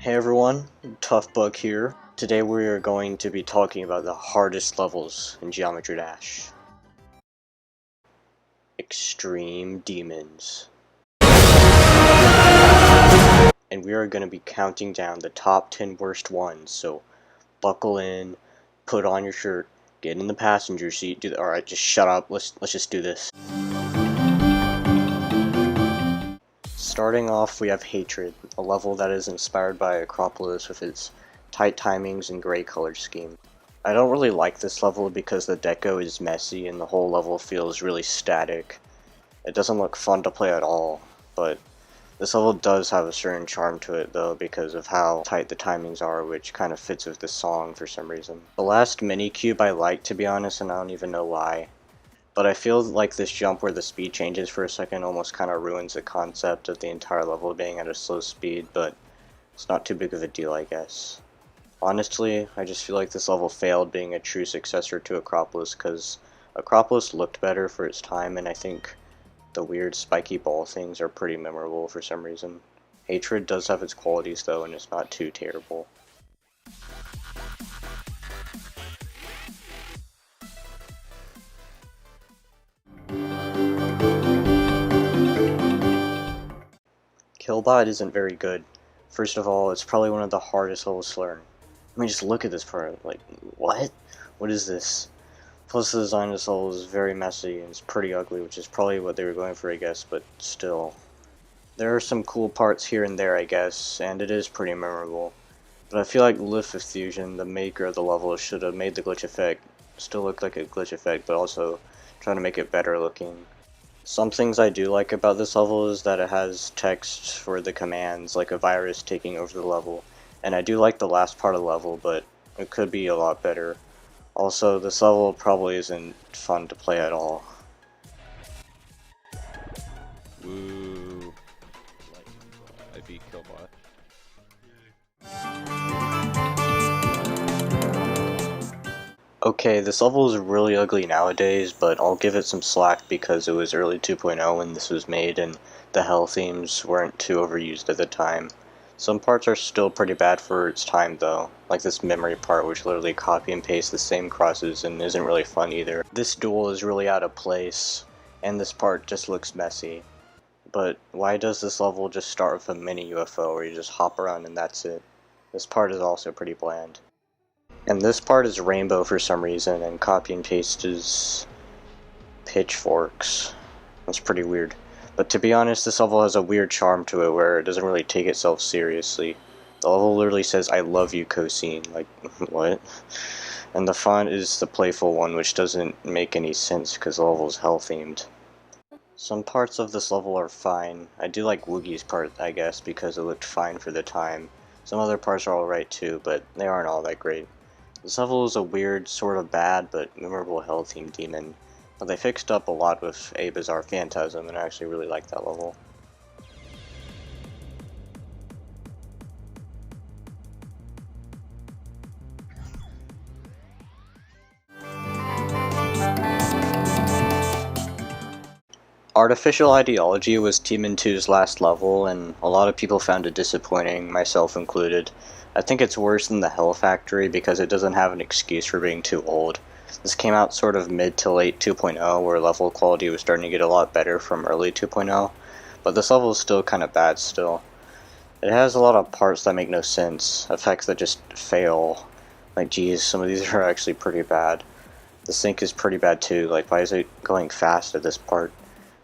Hey everyone, Tough Bug here. Today we are going to be talking about the hardest levels in Geometry Dash. Extreme Demons. And we are going to be counting down the top 10 worst ones, so buckle in, put on your shirt, get in the passenger seat, alright, just shut up, let's just do this. Starting off, we have Hatred, a level that is inspired by Acropolis with its tight timings and gray color scheme. I don't really like this level because the deco is messy and the whole level feels really static. It doesn't look fun to play at all, but this level does have a certain charm to it though because of how tight the timings are, which kind of fits with the song for some reason. The last mini cube I like, to be honest, and I don't even know why. But I feel like this jump where the speed changes for a second almost kind of ruins the concept of the entire level being at a slow speed, but it's not too big of a deal, I guess. Honestly, I just feel like this level failed being a true successor to Acropolis because Acropolis looked better for its time, and I think the weird spiky ball things are pretty memorable for some reason. Hatred does have its qualities though, and it's not too terrible. KILLBOT isn't very good. First of all, it's probably one of the hardest levels to learn. I mean, just look at this part, like, what? What is this? Plus the design of this level is very messy and it's pretty ugly, which is probably what they were going for, I guess, but still. There are some cool parts here and there, I guess, and it is pretty memorable. But I feel like Fusion, the maker of the level, should have made the glitch effect still look like a glitch effect, but also trying to make it better looking. Some things I do like about this level is that it has text for the commands, like a virus taking over the level, and I do like the last part of the level, but it could be a lot better. Also, this level probably isn't fun to play at all. Woo. I beat KILLBOT. Okay, this level is really ugly nowadays, but I'll give it some slack because it was early 2.0 when this was made and the hell themes weren't too overused at the time. Some parts are still pretty bad for its time though, like this memory part which literally copy and paste the same crosses and isn't really fun either. This duel is really out of place, and this part just looks messy. But why does this level just start with a mini UFO where you just hop around and that's it? This part is also pretty bland. And this part is rainbow for some reason, and copy and paste is pitchforks. That's pretty weird. But to be honest, this level has a weird charm to it where it doesn't really take itself seriously. The level literally says, "I love you, Cosine." Like, what? And the font is the playful one, which doesn't make any sense because the level is hell-themed. Some parts of this level are fine. I do like Woogie's part, I guess, because it looked fine for the time. Some other parts are alright too, but they aren't all that great. This level is a weird, sort of bad, but memorable hell-themed demon. But they fixed up a lot with A Bizarre Phantasm, and I actually really like that level. Artificial Ideology was Team 2's last level, and a lot of people found it disappointing, myself included. I think it's worse than the Hell Factory because it doesn't have an excuse for being too old. This came out sort of mid to late 2.0, where level quality was starting to get a lot better from early 2.0, but this level is still kind of bad still. It has a lot of parts that make no sense, effects that just fail. Like, geez, some of these are actually pretty bad. The sync is pretty bad too, like, why is it going fast at this part?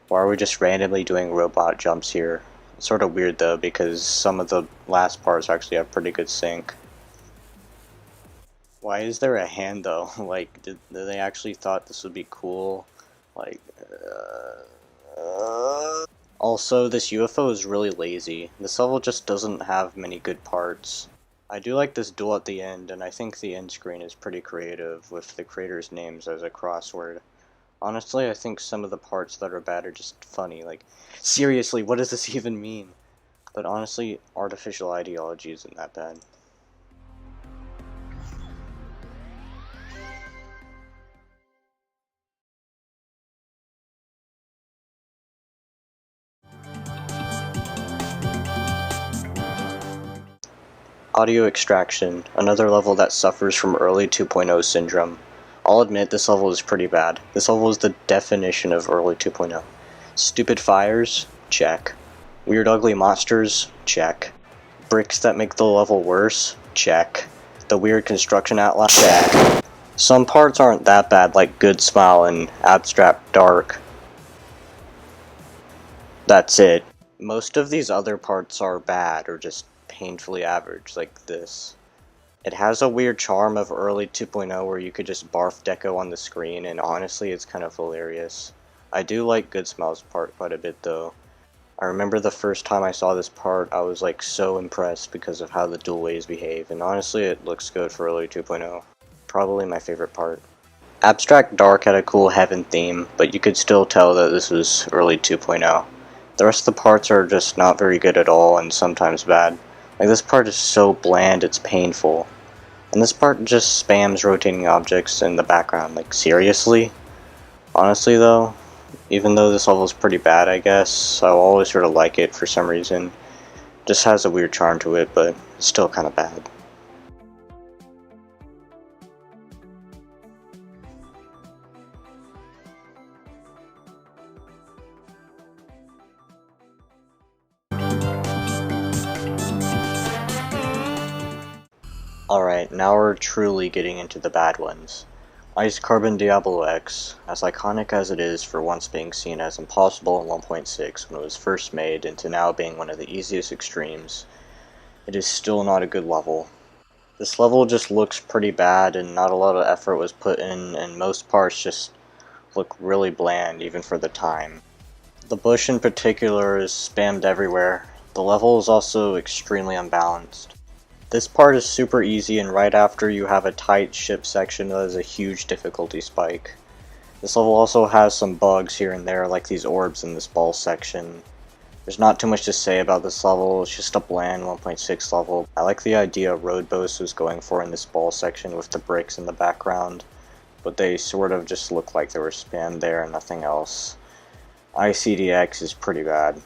Why are we just randomly doing robot jumps here? It's sort of weird though, because some of the last parts actually have pretty good sync. Why is there a hand though? Like, did they actually thought this would be cool? Like, Also, this UFO is really lazy. This level just doesn't have many good parts. I do like this duel at the end, and I think the end screen is pretty creative, with the creators' names as a crossword. Honestly, I think some of the parts that are bad are just funny, like, seriously, what does this even mean? But honestly, Artificial Ideology isn't that bad. Audio Extraction, another level that suffers from early 2.0 syndrome. I'll admit this level is pretty bad. This level is the definition of early 2.0. Stupid fires? Check. Weird ugly monsters? Check. Bricks that make the level worse? Check. The weird construction outline? Check. Some parts aren't that bad, like Good Smile and Abstract Dark. That's it. Most of these other parts are bad or just painfully average, like this. It has a weird charm of early 2.0 where you could just barf deco on the screen, and honestly it's kind of hilarious. I do like Good Smile's part quite a bit though. I remember the first time I saw this part, I was like so impressed because of how the dual ways behave, and honestly it looks good for early 2.0. Probably my favorite part. Abstract Dark had a cool heaven theme, but you could still tell that this was early 2.0. The rest of the parts are just not very good at all and sometimes bad. Like this part is so bland it's painful. And this part just spams rotating objects in the background, like seriously? Honestly though, even though this level is pretty bad I guess, I'll always sort of like it for some reason. Just has a weird charm to it, but it's still kind of bad. Alright, now we're truly getting into the bad ones. Ice Carbon Diablo X, as iconic as it is for once being seen as impossible in 1.6 when it was first made into now being one of the easiest extremes, it is still not a good level. This level just looks pretty bad and not a lot of effort was put in, and most parts just look really bland even for the time. The bush in particular is spammed everywhere. The level is also extremely unbalanced. This part is super easy, and right after you have a tight ship section that has a huge difficulty spike. This level also has some bugs here and there, like these orbs in this ball section. There's not too much to say about this level, it's just a bland 1.6 level. I like the idea Roadboast was going for in this ball section with the bricks in the background, but they sort of just look like they were spammed there and nothing else. ICDX is pretty bad.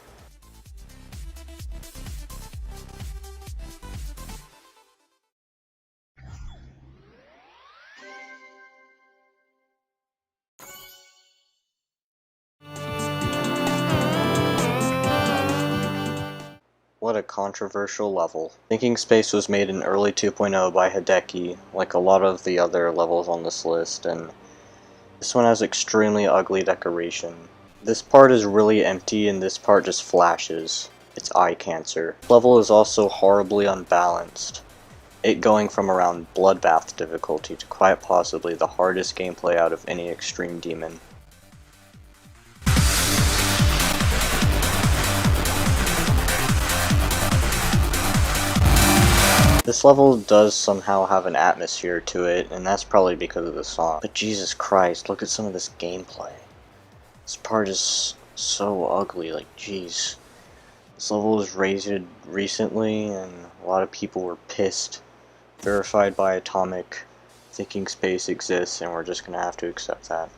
What a controversial level. Thinking Space was made in early 2.0 by Hideki, like a lot of the other levels on this list, and this one has extremely ugly decoration. This part is really empty and this part just flashes. It's eye cancer. This level is also horribly unbalanced, it going from around Bloodbath difficulty to quite possibly the hardest gameplay out of any extreme demon. This level does somehow have an atmosphere to it, and that's probably because of the song. But Jesus Christ, look at some of this gameplay. This part is so ugly, like jeez. This level was rated recently, and a lot of people were pissed. Verified by Atomic, Thinking Space exists, and we're just gonna have to accept that.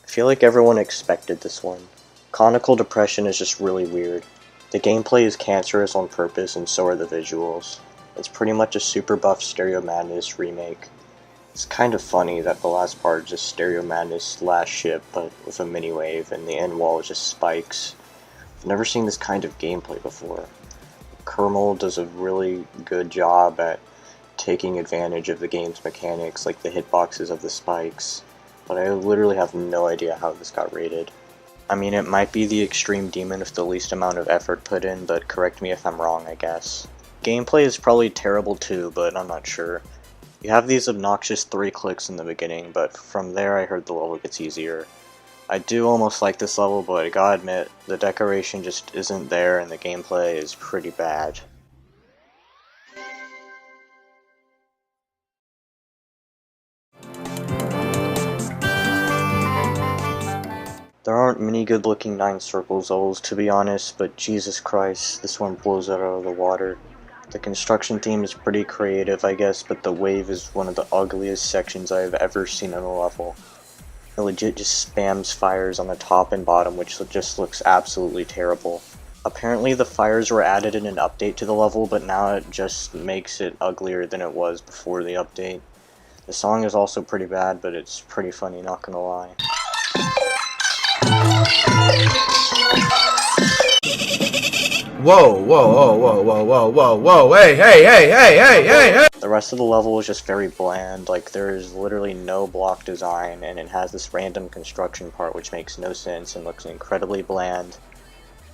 I feel like everyone expected this one. Conical Depression is just really weird. The gameplay is cancerous on purpose and so are the visuals. It's pretty much a super buff Stereo Madness remake. It's kind of funny that the last part is just Stereo Madness last ship but with a mini wave and the end wall is just spikes. I've never seen this kind of gameplay before. Krmal does a really good job at taking advantage of the game's mechanics like the hitboxes of the spikes. But I literally have no idea how this got rated. I mean, it might be the extreme demon with the least amount of effort put in, but correct me if I'm wrong, I guess. Gameplay is probably terrible too, but I'm not sure. You have these obnoxious 3 clicks in the beginning, but from there I heard the level gets easier. I do almost like this level, but I gotta admit, the decoration just isn't there and the gameplay is pretty bad. There aren't many good looking 9 circles levels to be honest, but Jesus Christ, this one blows it out of the water. The construction theme is pretty creative, I guess, but the wave is one of the ugliest sections I've ever seen in a level. It legit just spams fires on the top and bottom, which just looks absolutely terrible. Apparently the fires were added in an update to the level, but now it just makes it uglier than it was before the update. The song is also pretty bad, but it's pretty funny, not gonna lie. Whoa, whoa, whoa, whoa, whoa, whoa, whoa, whoa, hey, hey, hey, hey, hey, hey, hey! The rest of the level is just very bland, like there is literally no block design, and it has this random construction part which makes no sense and looks incredibly bland.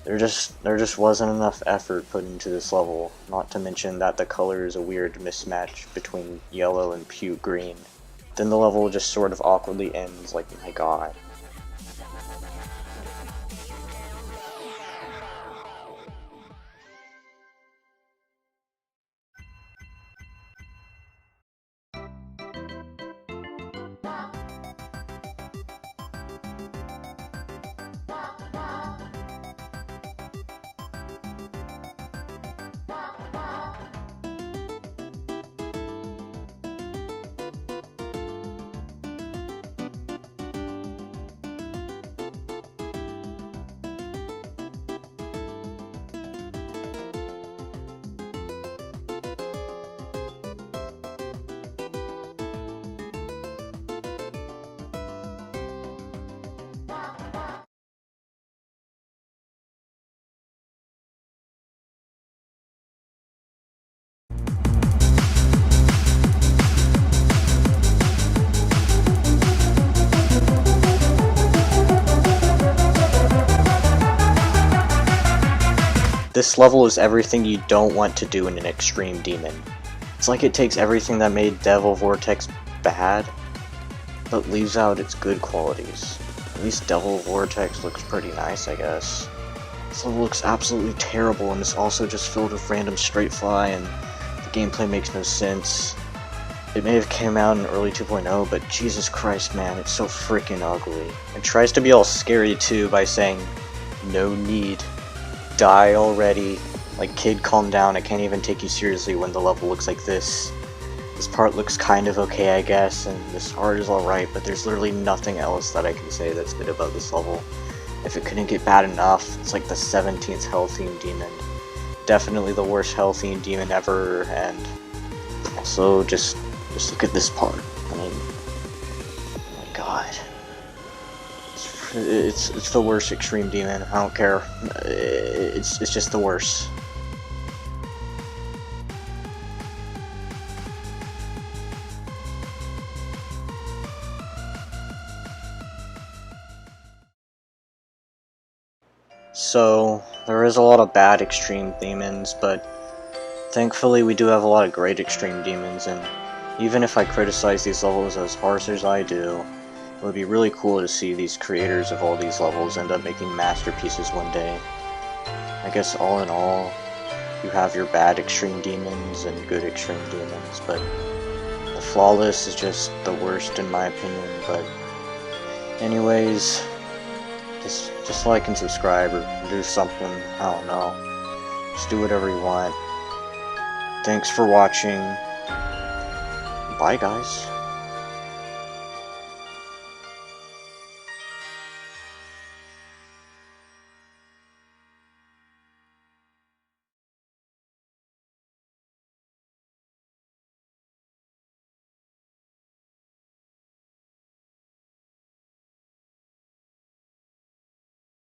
There just wasn't enough effort put into this level, not to mention that the color is a weird mismatch between yellow and puke green. Then the level just sort of awkwardly ends, like, my god. This level is everything you don't want to do in an extreme demon. It's like it takes everything that made Devil Vortex bad, but leaves out its good qualities. At least Devil Vortex looks pretty nice, I guess. This level looks absolutely terrible, and it's also just filled with random straight fly, and the gameplay makes no sense. It may have came out in early 2.0, but Jesus Christ, man, it's so freaking ugly. It tries to be all scary too by saying, "No need. Die already. Like, kid, calm down, I can't even take you seriously when the level looks like this." This part looks kind of okay, I guess, and this art is alright, but there's literally nothing else that I can say that's good about this level. If it couldn't get bad enough, it's like the 17th hell-themed demon. Definitely the worst hell-themed demon ever, and also, just look at this part. I mean, oh my god. It's the worst extreme demon. I don't care. It's just the worst. So there is a lot of bad extreme demons, but thankfully we do have a lot of great extreme demons, and even if I criticize these levels as harsh as I do, it would be really cool to see these creators of all these levels end up making masterpieces one day. I guess all in all, you have your bad extreme demons and good extreme demons, but the flawless is just the worst in my opinion. But anyways, just like and subscribe or do something, I don't know. Just do whatever you want. Thanks for watching. Bye guys.